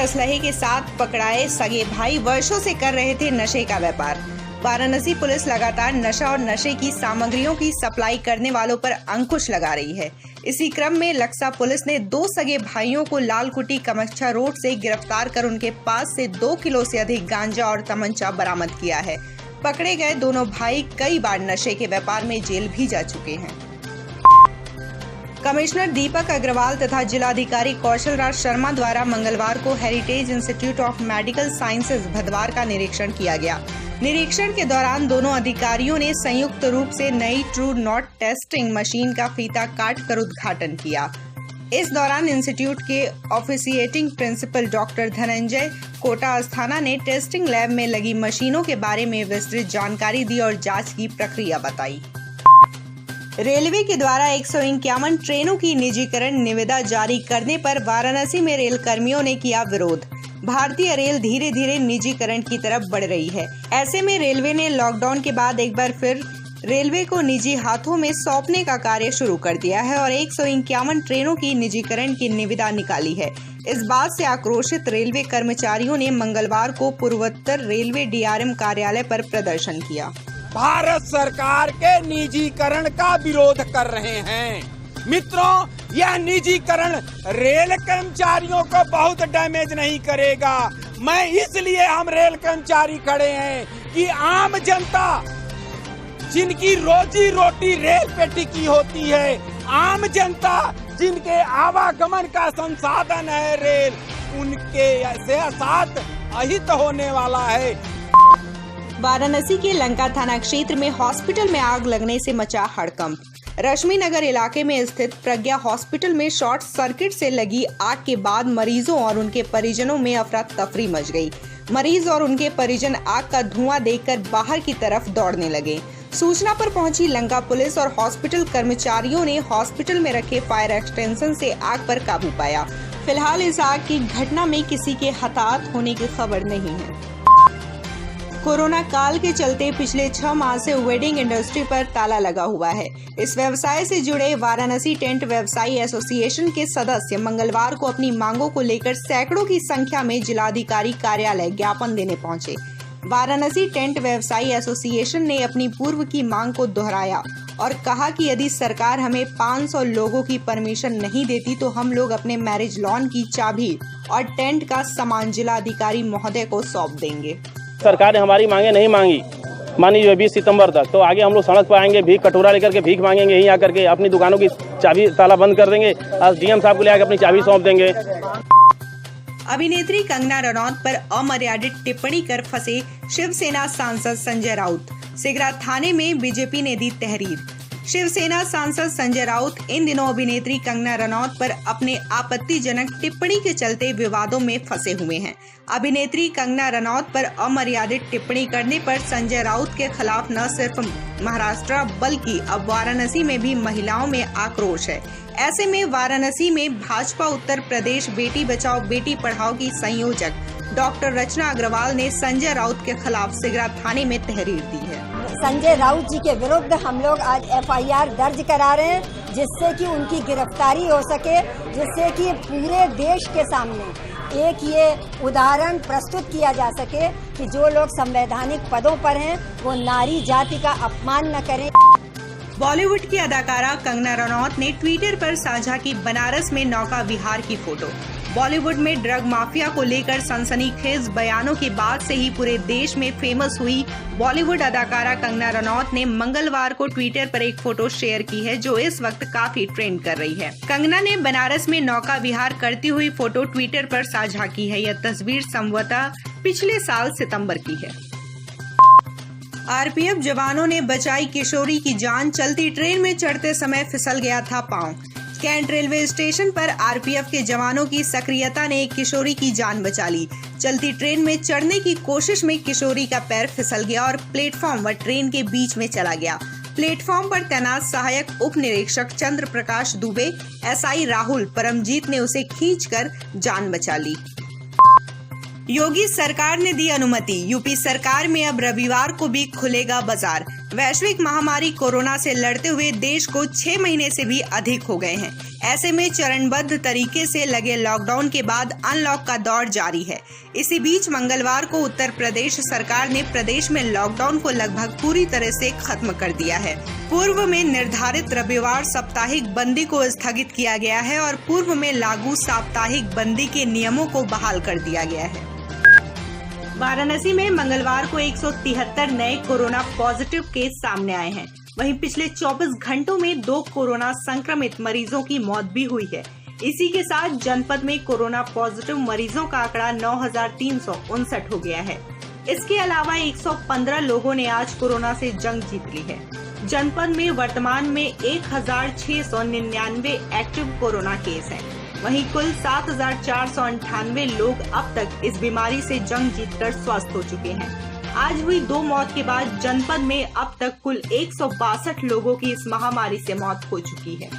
असलहे के साथ पकड़ाए सगे भाई वर्षों से कर रहे थे नशे का व्यापार। वाराणसी पुलिस लगातार नशा और नशे की सामग्रियों की सप्लाई करने वालों पर अंकुश लगा रही है। इसी क्रम में लक्सा पुलिस ने 2 सगे भाइयों को लालकुटी कामाख्या रोड से गिरफ्तार कर उनके पास से 2 किलो से अधिक गांजा और तमंचा बरामद किया है। पकड़े गए दोनों भाई कई बार नशे के व्यापार में जेल भी जा चुके हैं। कमिश्नर दीपक अग्रवाल तथा जिलाधिकारी कौशल राज शर्मा द्वारा मंगलवार को Heritage Institute of Medical Sciences Bhadwar का निरीक्षण किया गया। निरीक्षण के दौरान दोनों अधिकारियों ने संयुक्त रूप से नई ट्रू नॉट टेस्टिंग मशीन का फीता काटकर उद्घाटन किया। इस दौरान इंस्टीट्यूट के officiating principal doctor Dhananjay Kota Asthana ने टेस्टिंग लैब में लगी मशीनों के बारे में विस्तृत जानकारी दी और जांच की प्रक्रिया बताई। रेलवे के द्वारा 151 ट्रेनों की निजीकरण निविदा जारी करने पर वाराणसी में रेल कर्मियों ने किया विरोध। भारतीय रेल धीरे धीरे निजीकरण की तरफ बढ़ रही है। ऐसे में रेलवे ने लॉकडाउन के बाद एक बार फिर रेलवे को निजी हाथों में सौंपने का कार्य शुरू कर दिया है और 151 ट्रेनों की निजीकरण की निविदा निकाली है। इस बात से आक्रोशित रेलवे कर्मचारियों ने मंगलवार को पूर्वोत्तर रेलवे डीआरएम कार्यालय पर प्रदर्शन किया। भारत सरकार के निजीकरण का विरोध कर रहे हैं। मित्रों, यह निजीकरण रेल कर्मचारियों को बहुत डैमेज नहीं करेगा। मैं इसलिए हम रेल कर्मचारी खड़े हैं कि आम जनता जिनकी रोजी रोटी रेल पे टिकी होती है, आम जनता जिनके आवागमन का संसाधन है रेल, उनके साथ अहित होने वाला है। वाराणसी के लंका थाना क्षेत्र में हॉस्पिटल में आग लगने से मचा हड़कंप। रश्मि नगर इलाके में स्थित प्रज्ञा हॉस्पिटल में शॉर्ट सर्किट से लगी आग के बाद मरीजों और उनके परिजनों में अफरा तफरी मच गई। मरीज और उनके परिजन आग का धुआं देखकर बाहर की तरफ दौड़ने लगे। सूचना पर पहुंची लंका पुलिस और हॉस्पिटल कर्मचारियों ने हॉस्पिटल में रखे फायर एक्सटेंशन से आग पर काबू पाया। फिलहाल इस आग की घटना में किसी के हताहत होने की खबर नहीं है। कोरोना काल के चलते पिछले 6 माह से वेडिंग इंडस्ट्री पर ताला लगा हुआ है। इस व्यवसाय से जुड़े वाराणसी टेंट व्यवसायी एसोसिएशन के सदस्य मंगलवार को अपनी मांगों को लेकर सैकड़ों की संख्या में जिलाधिकारी कार्यालय ज्ञापन देने पहुंचे। वाराणसी टेंट व्यवसायी एसोसिएशन ने अपनी पूर्व की मांग को दोहराया और कहा कि यदि सरकार हमें 500 लोगों की परमिशन नहीं देती तो हम लोग अपने मैरिज लॉन की चाबी और टेंट का सामान जिलाधिकारी महोदय को सौंप देंगे। सरकार ने हमारी मांगे नहीं मांगी, मानी जो 20 सितंबर तक, तो आगे हम लोग सड़क पर आएंगे, भीख कटोरा लेकर के भीख मांगेंगे, यहीं आकर के अपनी दुकानों की चाबी ताला बंद कर देंगे, आज डीएम साहब को ले आकर अपनी चाबी सौंप देंगे। अभिनेत्री कंगना रनौत पर अमर्यादित टिप्पणी कर फंसे शिवसेना सांसद संजय राउत। सिगरा थाने में बीजेपी ने दी तहरीर। शिवसेना सांसद संजय राउत इन दिनों अभिनेत्री कंगना रनौत पर अपने आपत्तिजनक टिप्पणी के चलते विवादों में फंसे हुए हैं। अभिनेत्री कंगना रनौत पर अमर्यादित टिप्पणी करने पर संजय राउत के खिलाफ न सिर्फ महाराष्ट्र बल्कि अब वाराणसी में भी महिलाओं में आक्रोश है। ऐसे में वाराणसी में भाजपा उत्तर प्रदेश बेटी बचाओ बेटी पढ़ाओ की संयोजक डॉक्टर रचना अग्रवाल ने संजय राउत के खिलाफ सिगरा थाने में तहरीर दी है। संजय राउत जी के विरुद्ध हम लोग आज एफआईआर दर्ज करा रहे हैं, जिससे कि उनकी गिरफ्तारी हो सके, जिससे कि पूरे देश के सामने एक ये उदाहरण प्रस्तुत किया जा सके कि जो लोग संवैधानिक पदों पर हैं वो नारी जाति का अपमान न करें। बॉलीवुड की अदाकारा कंगना रनौत ने ट्विटर पर साझा की बनारस में नौका विहार की फोटो। बॉलीवुड में ड्रग माफिया को लेकर सनसनीखेज बयानों के बाद से ही पूरे देश में फेमस हुई बॉलीवुड अदाकारा कंगना रनौत ने मंगलवार को ट्विटर पर एक फोटो शेयर की है जो इस वक्त काफी ट्रेंड कर रही है। कंगना ने बनारस में नौका विहार करती हुई फोटो ट्विटर पर साझा की है। यह तस्वीर संभवतः पिछले साल सितंबर की है। आरपीएफ जवानों ने बचाई किशोरी की जान। चलती ट्रेन में चढ़ते समय फिसल गया था पांव। कैंट रेलवे स्टेशन पर आरपीएफ के जवानों की सक्रियता ने एक किशोरी की जान बचा ली। चलती ट्रेन में चढ़ने की कोशिश में किशोरी का पैर फिसल गया और प्लेटफॉर्म व ट्रेन के बीच में चला गया। प्लेटफॉर्म पर तैनात सहायक उप निरीक्षक चंद्र प्रकाश दुबे, एसआई राहुल परमजीत ने उसे खींचकर जान बचा ली। योगी सरकार ने दी अनुमति। यूपी सरकार में अब रविवार को भी खुलेगा बाजार। वैश्विक महामारी कोरोना से लड़ते हुए देश को 6 महीने से भी अधिक हो गए हैं। ऐसे में चरणबद्ध तरीके से लगे लॉकडाउन के बाद अनलॉक का दौर जारी है। इसी बीच मंगलवार को उत्तर प्रदेश सरकार ने प्रदेश में लॉकडाउन को लगभग पूरी तरह से खत्म कर दिया है। पूर्व में निर्धारित रविवार साप्ताहिक बंदी को स्थगित किया गया है और पूर्व में लागू साप्ताहिक बंदी के नियमों को बहाल कर दिया गया है। वाराणसी में मंगलवार को 173 नए कोरोना पॉजिटिव केस सामने आए हैं। वहीं पिछले 24 घंटों में 2 कोरोना संक्रमित मरीजों की मौत भी हुई है। इसी के साथ जनपद में कोरोना पॉजिटिव मरीजों का आंकड़ा 9,359 हो गया है। इसके अलावा 115 लोगों ने आज कोरोना से जंग जीत ली है। जनपद में वर्तमान में 1,699 एक्टिव कोरोना केस हैं। वहीं कुल 7,498 लोग अब तक इस बीमारी से जंग जीतकर स्वस्थ हो चुके हैं। आज हुई 2 मौत के बाद जनपद में अब तक कुल 162 लोगों की इस महामारी से मौत हो चुकी है।